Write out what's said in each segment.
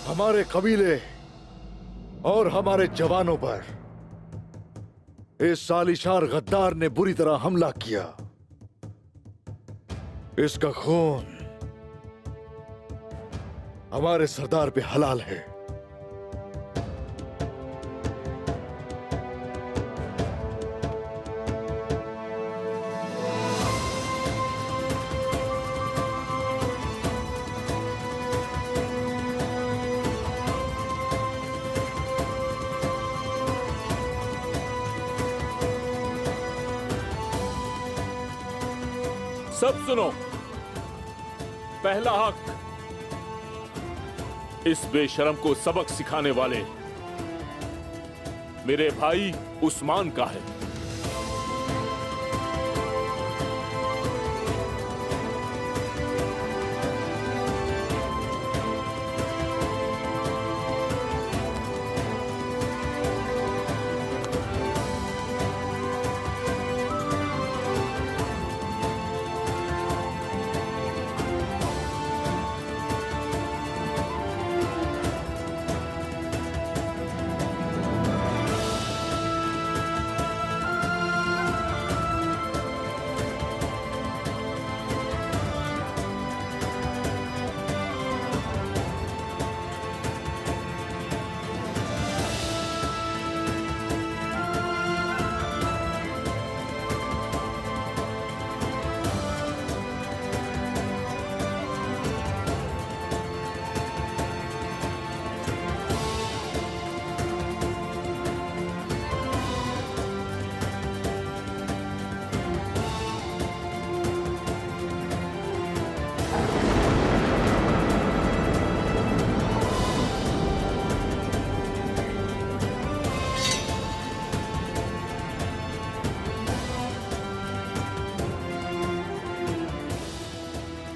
हमारे कबीले और हमारे जवानों पर इस सालिशार गद्दार ने बुरी तरह हमला किया। इसका खून हमारे सरदार पे हलाल है। सब सुनो, पहला हक इस बेशरम को सबक सिखाने वाले मेरे भाई उस्मान का है।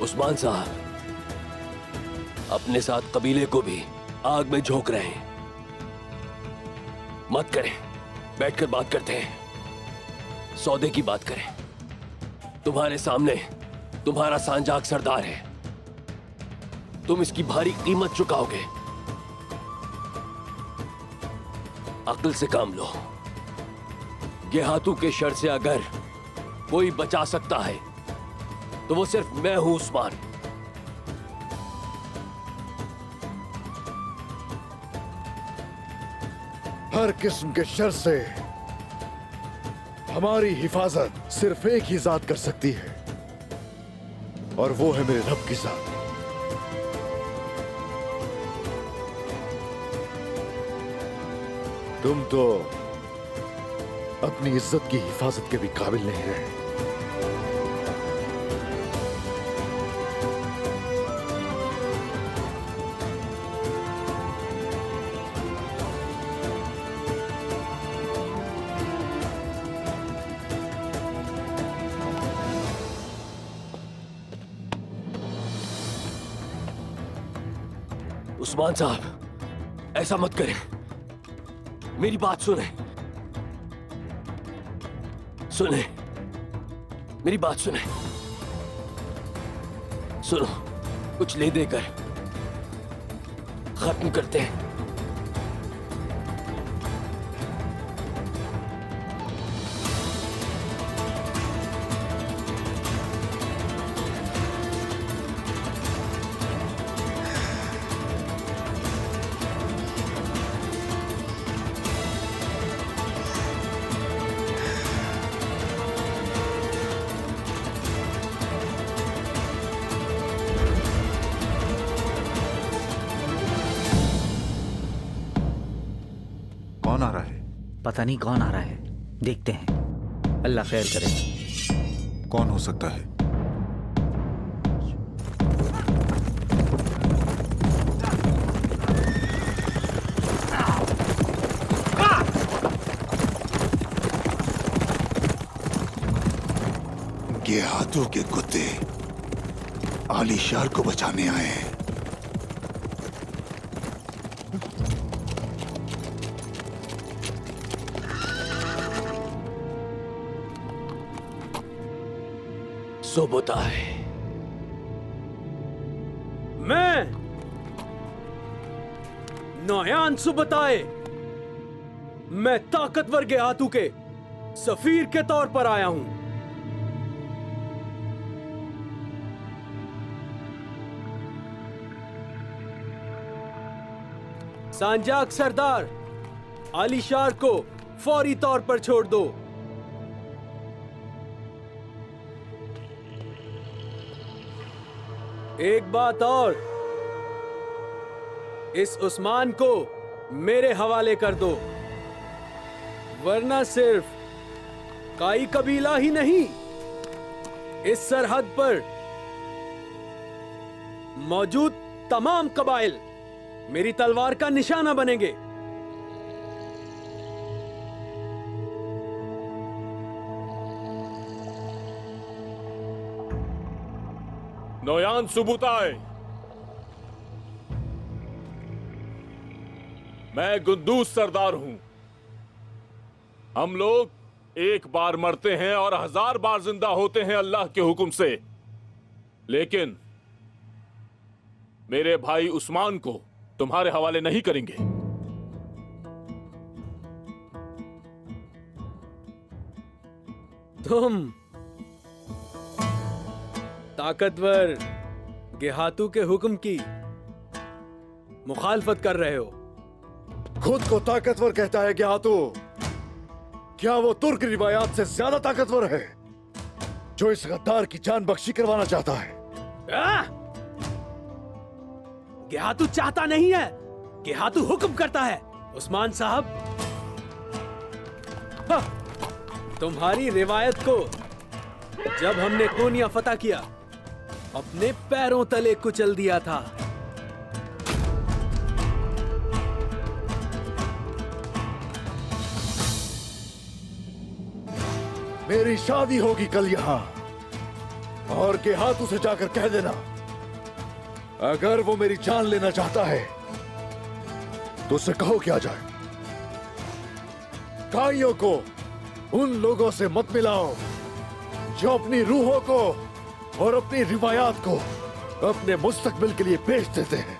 उस्मान साहब अपने साथ कबीले को भी आग में झोंक रहे हैं। मत करें, बैठकर बात करते हैं, सौदे की बात करें। तुम्हारे सामने तुम्हारा सांजाक सरदार है, तुम इसकी भारी कीमत चुकाओगे। अक्ल से काम लो। गेहातू के शर से अगर कोई बचा सकता है तो वो सिर्फ मैं हूं उस्मान। हर किस्म के शर से हमारी हिफाजत सिर्फ एक ही जात कर सकती है, और वो है मेरे रब की जात। तुम तो अपनी इज्जत की हिफाजत के भी काबिल नहीं रहे। उस्मान साहब, ऐसा मत करें, मेरी बात सुने। सुने, मेरी बात सुने। सुनो, कुछ ले देकर खत्म करते हैं। पता नहीं कौन आ रहा है, देखते हैं। अल्लाह खैर करे। कौन हो सकता है? ये हाथों के कुत्ते आलीशार को बचाने आए हैं। सुबुताई, मैं नोयान सुबुताई, मैं ताकतवर गेहातू के सफीर के तौर पर आया हूं। सांजाक सरदार आलीशार को फौरी तौर पर छोड़ दो। एक बात और, इस उस्मान को मेरे हवाले कर दो, वरना सिर्फ काई कबीला ही नहीं, इस सरहद पर मौजूद तमाम कबाइल मेरी तलवार का निशाना बनेंगे। नोयान सुबुताई, मैं गुद्दूस सरदार हूं। हम लोग एक बार मरते हैं और 1000 बार जिंदा होते हैं अल्लाह के हुक्म से, लेकिन मेरे भाई उस्मान को तुम्हारे हवाले नहीं करेंगे। तुम ताकतवर गेहातू के हुक्म की मुखालफत कर रहे हो। खुद को ताकतवर कहता है गेहातू। क्या वो तुर्क रिवायात से ज्यादा ताकतवर है जो इस गद्दार की जान बख्शी करवाना चाहता है? गेहातू चाहता नहीं है, गेहातू हुक्म करता है। उस्मान साहब, तुम्हारी रिवायत को जब हमने कोनिया फतह किया, अपने पैरों तले कुचल दिया था। मेरी शादी होगी कल यहां, और गेहातू से जाकर कह देना, अगर वो मेरी जान लेना चाहता है तो उसे कहो कि आ जाए। काइयों को उन लोगों से मत मिलाओ जो अपनी रूहों को और अपनी रिवायात को अपने मुस्तकबिल के लिए बेच देते हैं।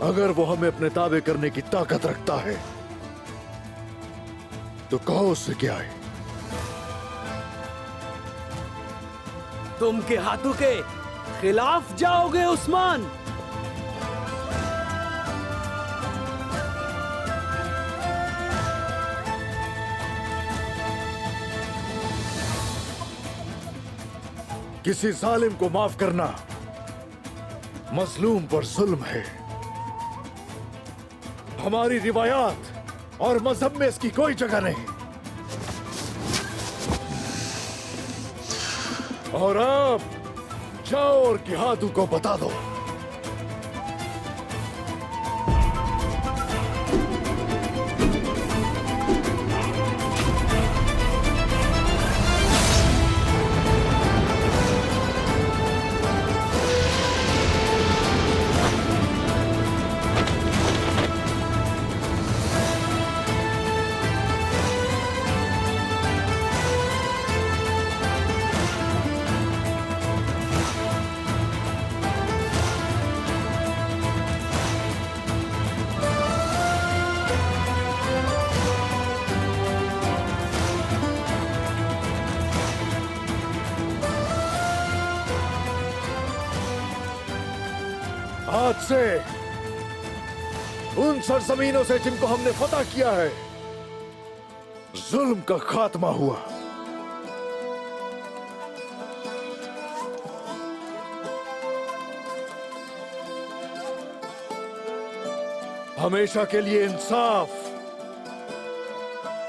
अगर वो हमें अपने ताबे करने की ताकत रखता है तो कहो उससे क्या है। तुम गेहातू के खिलाफ जाओगे उस्मान? किसी जालिम को माफ करना मजलूम पर जुल्म है। हमारी रिवायात और मजहब में इसकी कोई जगह नहीं। और अब जाओ और गेहातू को बता दो, आज से उन सरजमीनों से जिनको हमने फतह किया है, जुल्म का खात्मा हुआ। हमेशा के लिए इंसाफ,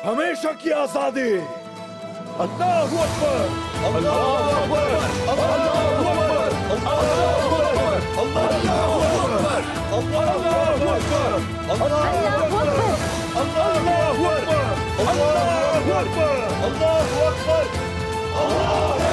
हमेशा की आजादी। अल्लाहू अकबर, अल्लाहू अकबर, अल्लाहू अकबर, अल्लाहू अकबर, अल्लाहू अकबर, अल्लाहू अकबर, अल्लाहू अकबर, अल्लाहू अकबर, अल्लाहू अकबर, अल्लाहू अकबर, अल्लाहू अकबर, अल्लाहू अकबर।